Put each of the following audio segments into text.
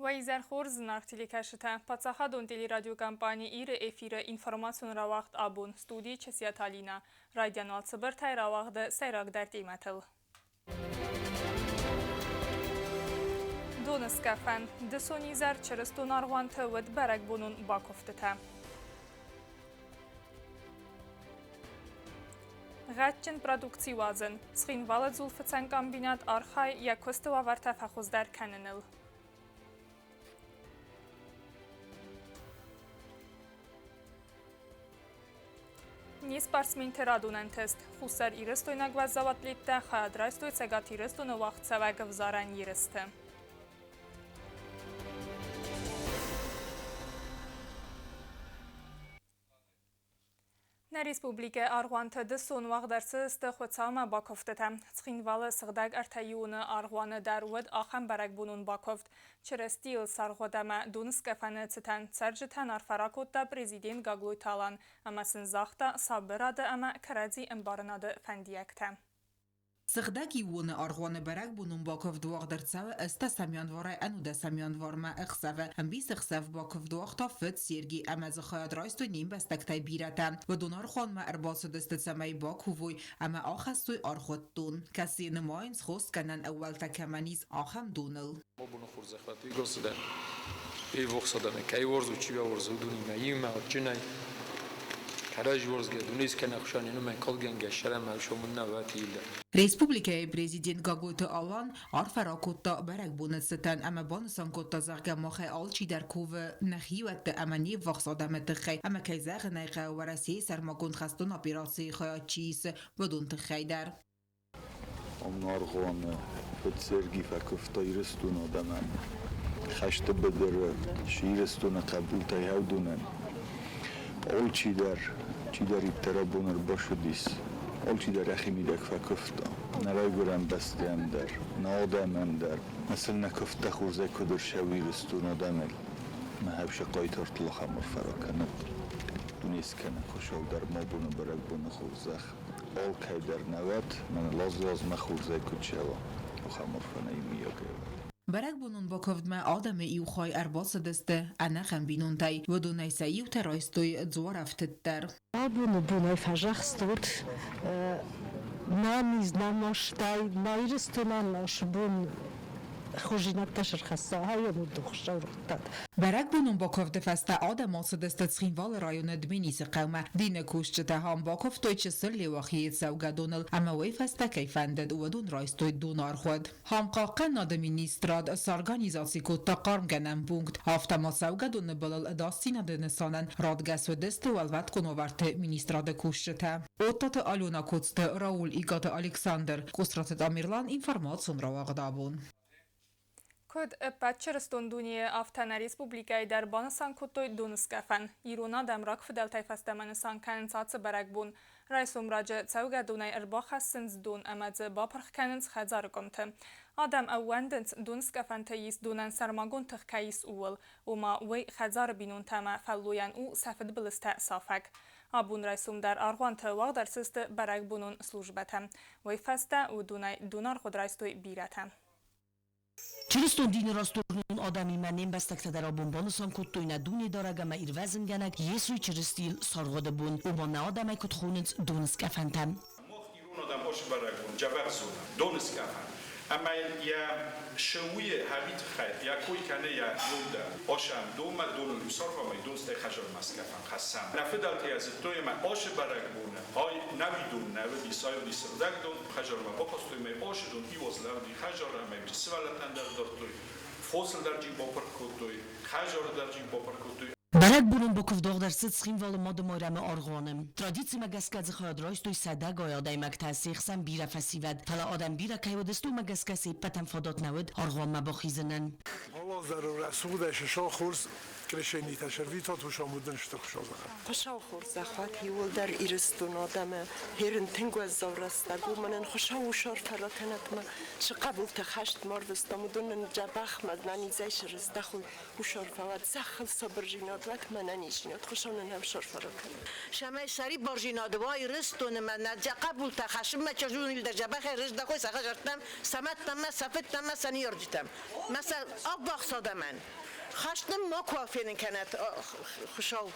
Вайзер Хорз нахтили кашита. Пацахадон телерадиокомпания Ире эфира информацион равахт абун студии Чесият Алина. Радиануал Цыбыртай равахды сайрак дартиматыл. Доныс кафан. Десонизар через тонарван тывыд барак бунун баковтыта. Гатчин продукции вазен. Схинвалет зулфыцан комбинат архай якостова вартафахуздар каненил. Ни спортсмен терадунен тест. Хусар ирестой нагвазават литте, хадрайстой цегат иресту новахт цевег взаран иресте. На республике Аргуанта десон вағдарсыз тұхватсама баковтыта. Цхинвалы сығдаг артайуыны Аргуаны даруыд ахам барак бунун баковт. Через стил сарғодама дуныс кафаны цитан царжитан арфаракотта президент Гаглой талан. Ама сынзақта сабырады ама карадзи имбарынады фәндиякта. Сыгдаки уны аргуаны барак бунун баков дуақ дырцавы ыста самянварай ануда самянварма ықсавы. Амбис ықсав баков дуақ тафыт серги амазы хаяд райстой ним бастактай бирата. Вадун архуанма арбасы дыстыцамай бакувой ама ахастой архуттун. Каси нымайын схост канан أول تکمانیز آخم دونل. ما بونو خورزخواتی گرسده. ای وقصدانه کی ورزو چی ورزو دونی مایم معجنای. کراج ورزگه دونیز که نخشانی نمی کلگنگ شرم هشومن نواتیله. Республикայի президент Гагойты алан арфаракотта барак буныстан ама банысан котта зарга махай алчи дар ковы нахиватты ама не вақсадамы тыхай ама кайзағы найқа вараси сармагон хастон операции хаячис будун тыхай дар. Аргуаны фетсерги факуфта ирестун адаман хашты бедер ширестун қабул тайхаудунан ол чидар иттарабунар башудис ол чидар ахимидак факуфта нарай гурам бастиан дар наадаман дар مثل نکفته خوزه کدر شویرستون آدمل محبش قایتر طلخ همار فراکنه دونیست کنه خوشال در ما بونه برک بونه خوزخ آل که در نوت من لاز مخوزه کد شوا و همار فنه ایمیا گیوه برک بونون باکفت ما آدم ایو خواهی ارباس دسته انخم بینون تای و دونیسه ایو ترایستوی زوار افتد در بونای فجخ ستود نامیز نماشتای نایرستونان ناشبون خوشینت تشر خسته های مدو خوشا رختد برک بونون باکفت فسته آدم آسد است تسخینوال رایون دمینیس قومه دین کوشته هم باکفت توی چه سر لیواخیت سوگه دونل اما وی فسته کیفندد و دون رایستوی دونار خود هم قاقه نادمینیستراد سارگانیزاسی کود تا قرم گنم بونگد هفته ما سوگه دون بلل داستی ندنسانن رادگس و دست و الوت کنوورت مینیستراد کوشته اوتات آلونا کودست راول ایگات الکساندر قصرت امیرلان اینفرماسون را واقدابون Код пачерстон дуния автана республикай дар банасан куттой дунскафан. Ируна дамрак фидел тайфастаманасан канцац баракбун. Райсум раджа цауга дунай арбахасынц дун амадзе бапарх канц хазаргомте. Адам ауанденц дунскафан таис дунан сармагун тхкаис уул. Ума вей хазар бинун тама фаллуян у сафид билиста сафак. Абун райсум дар аргуан таваг дар сист баракбунун службата. Вей фаста у дунай дунар худ райстой бирата. Чиристон дин растурнун адами манем бастакта дар абонбонусан куттойна дуни дарагама ирвазинганак есуй чиристил саргода бун умона адамай кутхунец дунскафантам مخت ایرون آدم باشه برگون جبر زون دونست کردن اما یا شوی هویت خیر یا کوی کنه یا نوده آشم دوم دون لوسار و می دونست خجال مسکفن خسم نفدال تیازت توی من آش برگونه های نویدون نوی بیسای و بیسردک دون خجال من بخواستوی می آش دون ایوازلر دی خجال من می سوالتن در دارتوی فصل در جیم باپر کتوی خجال در جیم باپر کتوی برک بونون بکف داغدر سد سخیم وال ماد مایرم آرغانم ترادیسی مگسکز خیاد رایست توی صده گایاده مکتسی خسم بیره فسیود تلا آدم بیره که ودستو مگسکسی پتم فادات نود آرغان مباخیزنن حالا ضرور سوده ششا خورس کلشینی تشروی تا توش آمودن شده خوشا زخم خوشا خورس زخوات یول در ایرستون آدمه هرن تنگو از زورستگو منن خوشا و شار فراتنت ما چه قبول تخشت ماردستم و دونن جبخ مدنانی زیش رستخوی و شار فواد زخل صبر جیناد وقت منن ایشینات خوشانن هم شرف رو کنن شما سری بارجینادوای رستون من قبول تخشم ما چجوری در جبهه رز دخوی سخجرتم سمتم سفتم سنیورجتم مثلا آب باخساده من خشتم ما کوافین کنت خوشاو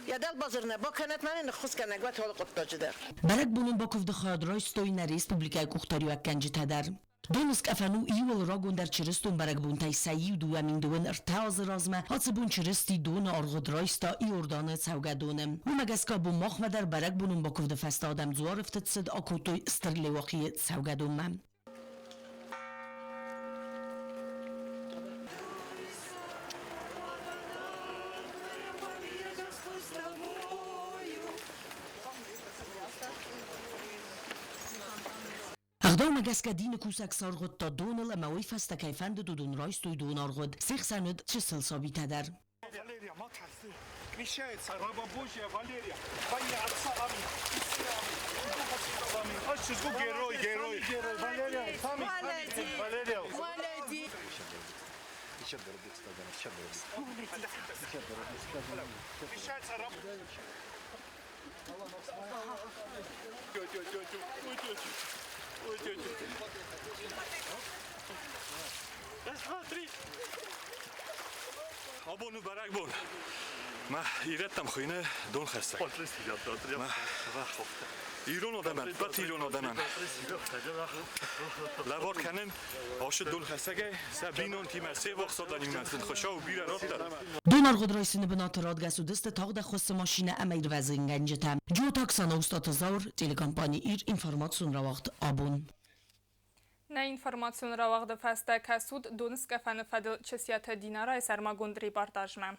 یادال بازار نبا کنت من نخست کنه قوت حال قطع جدر برک بونن با کفد خواهد رایستوی نریس پوبلیکای کختاری و کنجی تدر دونسک افنو ایول راگون در چرستون برک بون تای سیو دو امین دوون ارتاز رازمه هاتس بون چرستی دون آرغد رایستا ای اردانه سوگه دونم و مگسکا بون ماخمه در برک بونن با کفد فست آدم زوار افتد صد آکوتوی استرلی واقعی سوگه دونم اقدام گسکدین کوسک سارغد تا دونل اموی فست کیفند دودون رایستوی دون آرغد سیخ سند چه سلسابی تدر Валерия, матасы, крещается, раба Божья, Валерия, Ваня отца, аминь, аминь, аминь, герой, герой, Валерия, Валерия, молодец, крещается, раба, ой, тетя, смотри. آبونو برک بون ما ایرتم خوینه دون خسته ما ایران آدمم بط ایران آدمم لبار کنن آشد دون خسته گه سبینون تیم سه وقت سادنیم نسید خوشا و بیره رات دارم دون آرغد رایسینه بنات رادگس و دست تاق ده خست ماشینه امیر وزین گنجتم جو تاکسانا استاد زور تلکمپانی ایر انفرماتسون را وقت آبون نه informațion rawag de feste kasud Donetsk fene fedel çesiyete dinara sermagund reportajme.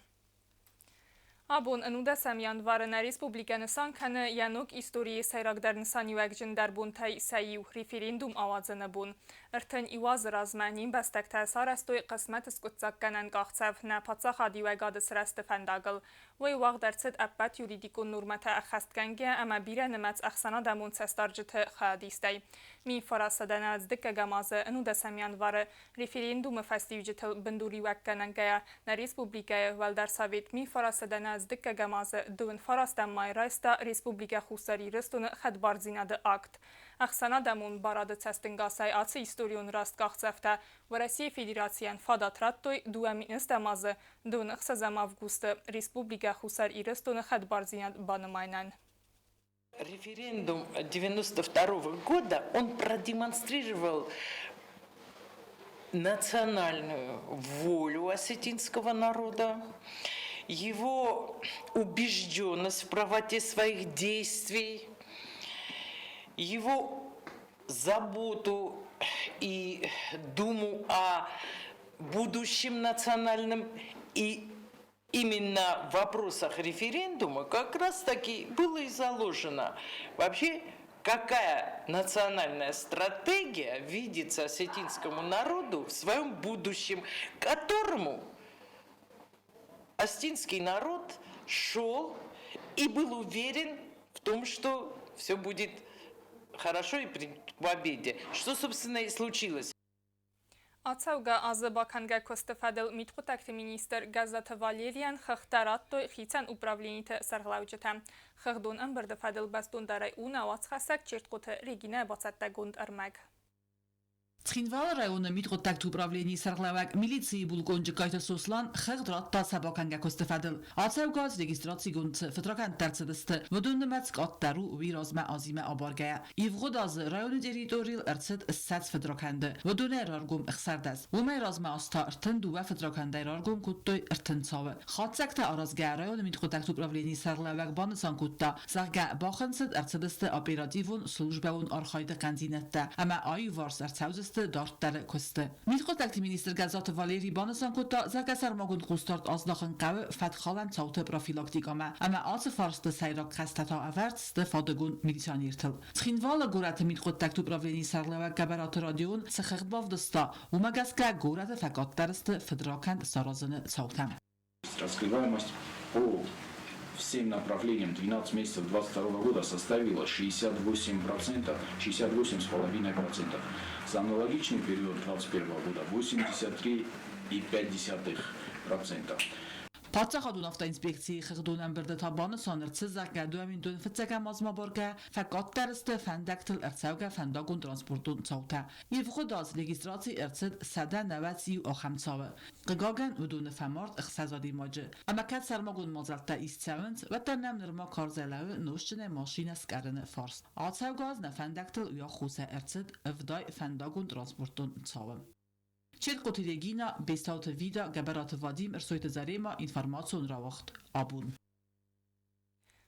Abon enude semyan varene Respublikanistan kene yanok istoriye seyragdarnisan yuvekjin derbun tay sayiv referendum avazene bun. Erten iwaz razmanin bestek tesar estoy qismet skutsak kenen gaxtsev ne patsaxa divegad srest fendagl. Ve waq derset ebbet yuridikun nurmete axestgenge ama bire nemets axsana demun sestarjite xadistey. Mi farasadene az dikke gemaze enude semyan vare referendum festivjitel binduri wekkenengeye ne Respublikaya vel der Sovet mi farasadene از دکه گمازه دون فراست مای راستا ریسپوبلیکا خوسری رستون خد بارزینه ده اکت. اخسانا دمون باراد تستنگاسای آتسی استوریون راست گاخزفته و رسی فدراسیان فادات راتوی دوامین استمازه دون اخسازم август ریسپوبلیکا خوسری رستون خد بارزینه بانماینن. Референдум 92 года, он продемонстрировал национальную волю осетинского народа, его убежденность в правоте своих действий, его заботу и думу о будущем национальном и именно в вопросах референдума как раз таки было и заложено. Вообще, какая национальная стратегия видится осетинскому народу в своем будущем, к которому осетинский народ шел и был уверен в том, что все будет хорошо и при победе. Что, собственно, и случилось. Ացավգա ազբականգա կոստեֆադել միտխուտակտի մինիստր գազաթը Վալերիան խղտարատտո խիցան ուպրավլինիթը սարղլավջտը։ Խղդուն ըմբրդվադել բաստուն դարայ ունա վացխասակ չերտկոթը ռիգինա բացատտագունդ ըրմակ։ Ცხինվալ ռայոնը միտղոտակտ ուպրավլենի սարղլավակ միլիցիի բուլկոնջը կայթը սոսլան խղդրատ տասաբականգա կոստեֆադել։ Ացավգաց ռեգիստրացի գունցը վտրական տարցդստը վդունը մեծ կատտարու վիրոզմա ազիմը աբարգայա։ Իվղոդ ազը ռայոնը դերիտորիլ ըրցդ սած վտրականդը։ Վդուներ արգում ըխսարդազ։ Ոմեր ազմա աստա ըրթն դուվա վտրականդայր արգում կուտտոյ ըրթն ցավը։ Խացակտը արազգա ռայոնը միտղոտակտ ուպրավլենի սարղլավակ բանսան կուտտա։ Զաղգա բախնցդ ըրցդստը օպերատիվուն սլուժբավուն արխայդը կանզինետտա։ Ամա այ վարս ըրցաուզս دارتر کسته. میخواد مینیستر گزات والیری بانسان کتا زکسر ماگون قوستارت از داخل قوه فتخالن صوت پروفیلاکتیک اما آز فارست سیراک خسته تا اورد استفادگون میلیسانیرتل. خینوال گورت میخواد تکتو پروفیلینی سرلوه گبرات رادیون سخت باف دستا و مگسکه گورت فقط درست فدراکند سارازن صوتم. Раскрываемость по всем направлениям 12 месяцев 2022 года составила 68%, 68,5%. За аналогичный период 2021 года 83,5%. Tatsache Avtoinspektie gedaan werden Tabane sondern Zizak in den Verzeiger Masmaborga vergotterste Fandektel Erzeuger von Dag und Transport und Zauta. Ihr Woche das Registratie erzählt Sada Nawatsi auch am Zawe. Gegangen und ohne Vermord Xazadi Maje. Aber kein Sermagun Mazalta ist Zauens, wird der Name der Karzelaue Noschene Maschine Skarne Forst. Azaugas na Fandektel ja Huse erzählt, Vdai von Dag und Transport und Zauwe. Četko Regina bestaute wieder Geberate Vadim ersoite Zarema Information rawacht abun.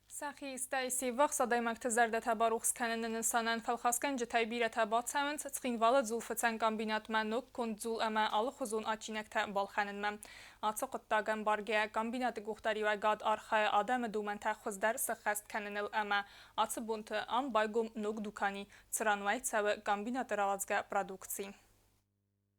سخی استایسی وقت صدای مکتزرده تباروخس کنن انسانان فلخاسکن جتای بیره تبات سوند تخین والد زول فتن کامبینات من نوک کند زول اما آل خزون آچینک تا بالخنن من آتsa قطاگن بارگه کامبینات گوختاری و گاد آرخای آدم دومن تخوز در سخست کنن اما آتsa بونت آن بایگم نوک دوکانی ترانوی تسوه کامبینات روازگه پرادوکسی.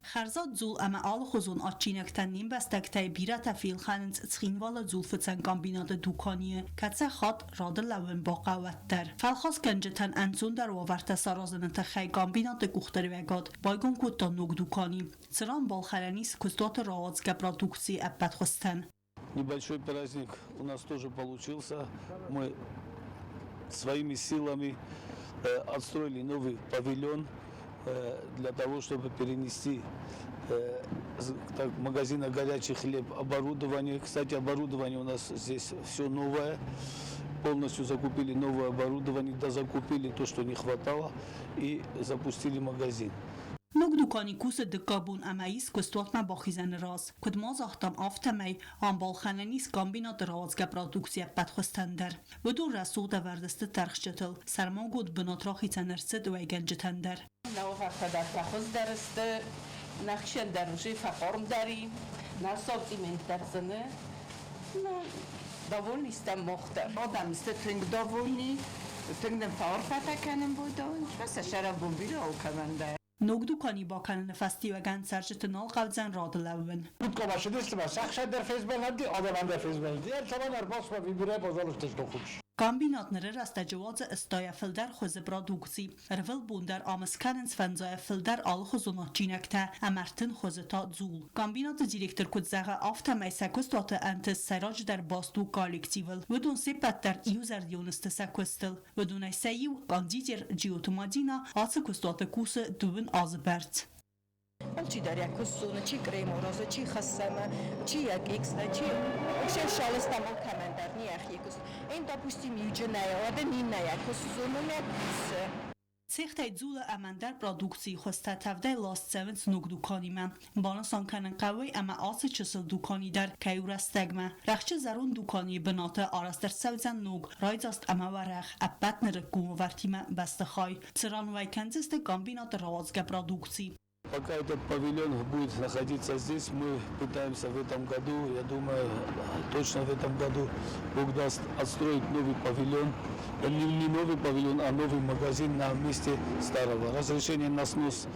خرزاد زول اما آل خزون آچینکتن نیم بستکتای بیره تفیل خانند تخینوال زول فتن کامبینات دوکانیه کتسه خاد راد لون با قوت در فلخاس کنجتن انزون در وورت سارازن تخی کامبینات گوختری وگاد بایگون کتا نوگ دوکانی سران بالخرانیس کستات روازگه پرادوکسی ابت خستن. Небольшой праздник у нас тоже получился. Мы своими силами отстроили новый павильон для того, чтобы перенести магазина «Горячий хлеб» оборудование. Кстати, оборудование у нас здесь все новое. Полностью закупили новое оборудование, дозакупили то, что не хватало, и запустили магазин. نوک دوکانی کوس دکابون اماییس کستوات ما باخیزن راز کد ما زاختم آفتمی آن بالخاننیس کامبینات روازگه پرادوکسی بدخستندر و دو رسوق دوردست ترخشتل سرما گود بناتراخی تنرسد و ایگنجتندر نو وقت در تخص درسته نخشن در روشی فقارم داری نصابتی من درزنه довольный стам мохтар. Адам стетинг довольный, тингдем фарфата канем бودон, шваса шараб бомбиля алкамандар. نوک دوکانی با کنن فستی و گند سرچت نال قوزن راد لون. بود کماشه دیست ما سخش در فیسبوک ندی آدم در فیسبوک دی. الان ارباس ما بیبره بازارش تشت خوش. کامبینات نره راست جواز استای فلدر خوز برادوکسی رول بوندر آمسکننس فنزای فلدر آل خوزونات چینکته امرتن خوز تا زول. کامبینات دیرکتر کد زغه آفت میسکوستات انتس سراج در باستو کالکتیول و دون سپت در یوزر دیونست سکوستل و دون سیو کاندیدر جیوتومادینا آسکوستات کوس دوون آزبرت. چی در یک کسونه چی کریم و روزه چی خسمه چی یک ایکس نه چی وشه شالستم و کمندر نیخ یکس این допустим یوجه نیاده نی نه یک کسونه نکسه سیخته زول امندر پرادوکسی خوسته تفده لاست سونس نوک دوکانی من بانسان کنن قوی اما آس چسل دوکانی در کیورستگمه رخچه زرون دوکانی بناته آرستر سوزن نوک رایزاست اما ورخ ابت نرکوم و ورتیمه بستخای سران ویکنزست کامبینات روازگه پرادوکسی. Пока этот павильон будет находиться здесь, мы пытаемся в этом году, я думаю, точно в этом году Бог даст отстроить новый павильон. Не новый павильон, а новый магазин на месте старого. Разрешение на снос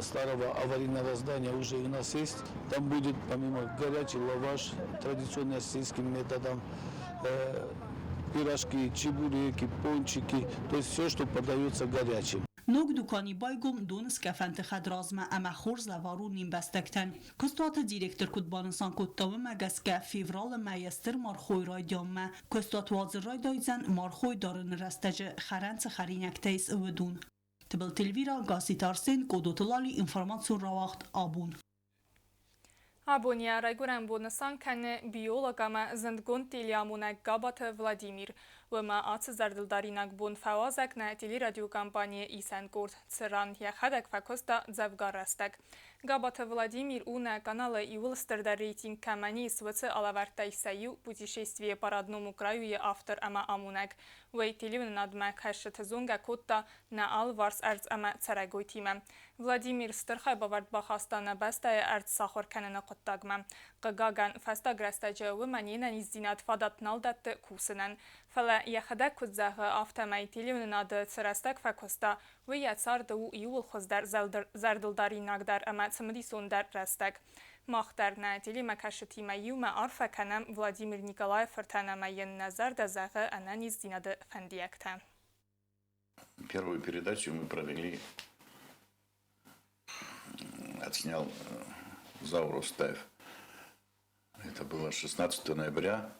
старого аварийного здания уже у нас есть. Там будет помимо горячий лаваш, традиционно российским методом, пирожки, чебуреки, пончики, то есть все, что подается горячим. نوک دوکانی بایگم دونس کفنت خدرازمه اما خورز لوارو نیم بستکتن کستات دیرکتر کد بانسان کد تاوه مگس که فیورال میستر مارخوی رای دیامه کستات وازر رای دایزن مارخوی دارن رستج خرنس خرینک تیس ودون تبل تلویرا گاسی تارسین کدوتلالی انفرماسیون رواخت آبون Абония райгурен бонасан кане биологама зендгон телиамунак габат Владимир وما آت زردلدارینک بون فوازک نه تیلی رادیو کمپانی ایسن کرد سران یخدک فکستا زفگار رستک. گابات ولادیمیر اون کانال ایولستر در рейтинг камани свц алавартай саю путешествие по родному краю и автор ама амунак. Вей теливн надмак хэшет зунга котта на алварс арц ама царагой тима. Владимир стырхай бавард бахастана бастая арц сахар канана коттагма. Гаган фастаграстаджа выманина низдинат фадат налдатты кусынан. Фала яхада кудзага автомай теливн над царастак факоста. Вей яцарда у иул хоздар зардылдаринагдар ама цмдисон дар растак. Махтарна телемакашетима юма арфа канам Владимир Николаев фортанамайен назар да зага ананиз динада фандиякта. Первую передачу мы провели, отснял Заурус Таев. Это Это было 16 ноября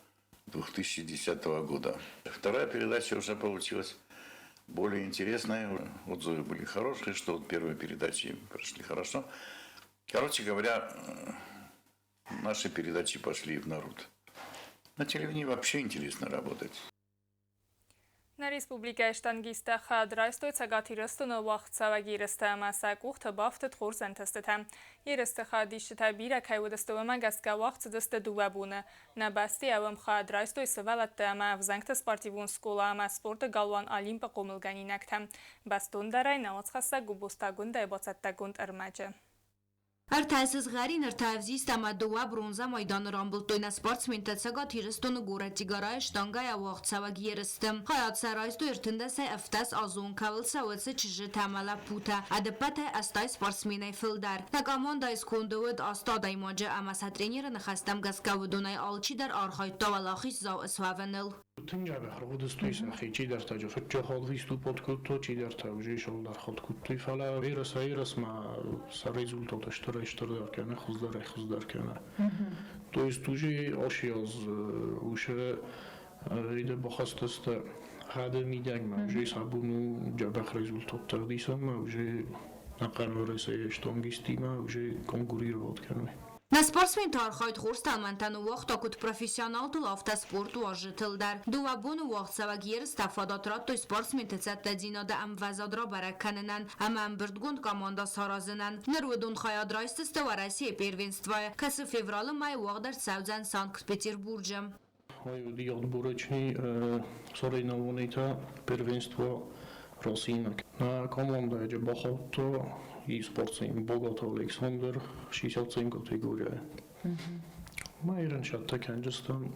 2010 года. Вторая передача уже получилась более интересная. Отзывы были хорошие, что от первой передачи прошли хорошо. Короче говоря, наши передачи пошли в народ. На телевидении вообще интересно работать. На республике штангисте хадрайстой цагатирыстыны вақытсава герісті мәсәк уқты бафты тқорзен тестетем. Ерісті хадишті бира кайвыдысты өмәгәске вақытсыдысты дуабуны. Нәбәсті әвім хадрайстой сывалатты әмә взәңті спортивун скола әмә спорты галван олимпа қомылганинәктем. Бәстун дарай науацқасы губустагун дайбацаттагун ырмәжі. Արտայսыз ғարին արտայվզիս տամադուա բրոնզա մայդան ռամբլտոյնա սպորտսմենտը ցագատ հիրստոնը գորատի գարայ շտանգայ ավաղ ցավագ երստım. Hayat saraysto ırtındasa eftas azon kavilsa vetse çizi tamala puta. Adepate astay sportsmenay fildar. Takamanda iz konduvud astaday maca ama satrenyerin xastam gaskavudunay alçi dar arxayta valaxis zav isvavenil. Тынжа бе харвудстой сахи чи дар таҷо фичо халвисту подкутто чи дар тавжи шол дар халкутто фала вирас ма са результата штора кана хуздар кана то есть уже ашиаз уше иде бахастаста хада мидаг ма уже сабуну ҷабах результат тардисам ма уже нақанорасе штангистима уже конкурировать канам. На спортсмен тархайт хурстан мантану вақт акут профессионал тул автоспорту ажитылдар. Дуабуну вақт савагир стафадатрат той спортсмен тецетта динада ам вазадра баракканынан, ам бірдгунд команда саразынан. Нырвудун хаядрайстысты ва Россия первенствая. Касы февралы май вақдар Саудзан Санкт-Петербурджем. Ой, отборочный соревнования первенства России. На команда же бахато и спортсмен Богат Александр 67 категория. Майран шатта канжастан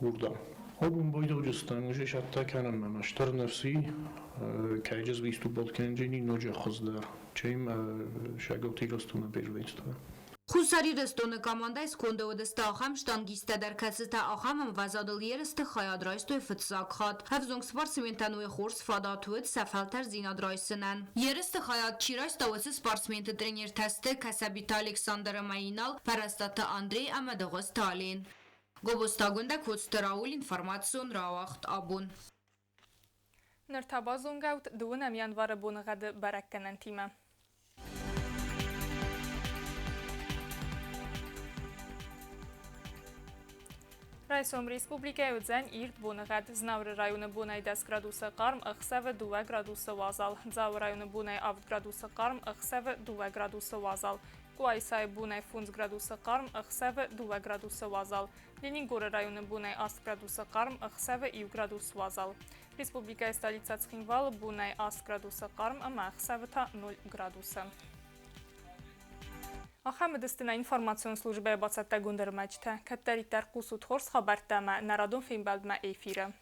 урда. Обум бойдожастан уже шатта канам на 14 кайжас выступал канжини ноджа хаздар. Чем шаготи растуна первенства. Խուսարի ռստոնը կամանդայս կոնդովդստը ախամ շտանգիստը դարքացստը ախամն վազադլ երստը խայադրայստոյ ֆտսակխատ հավզոնք սպարսմենտանուի խորս ֆադատուիտ սաֆալտար զինադրայսնան երստը խայատ չիրայստը վսը սպարսմենտը տրեներ թաստը կասաբիտա Ալեքսանդրը մայինալ պարաստատը Անդրեյ ամադողոս տալին գոբոստագունդա կոծտրաուլ ինվարմացիոն ռավախտ աբուն Նրթաբազոնգավտ դուն ամյանվարը բունղады բարակկանան թիմը Raysom Respublikaya üzən İrt Bunğad, Znavr rayonu Bunay 10 gradusa qarm, Ixsəv 2 gradusa vazal, Zavr rayonu Bunay 6 gradusa qarm, Ixsəv 2 gradusa vazal, Quaysay Bunay 5 gradusa qarm, Ixsəv 2 gradusa vazal, Leningor rayonu Bunay 10 gradusa qarm, Ixsəv 2 gradus vazal. Respublikaya stolica Țhinval Bunay 10 gradusa qarm, ama Ixsəv 0 gradusa. Ахамедистина информацион службе бацатта гундермачта, каттеритар кусут хорс хабартама, нарадон фимбалдма эфира.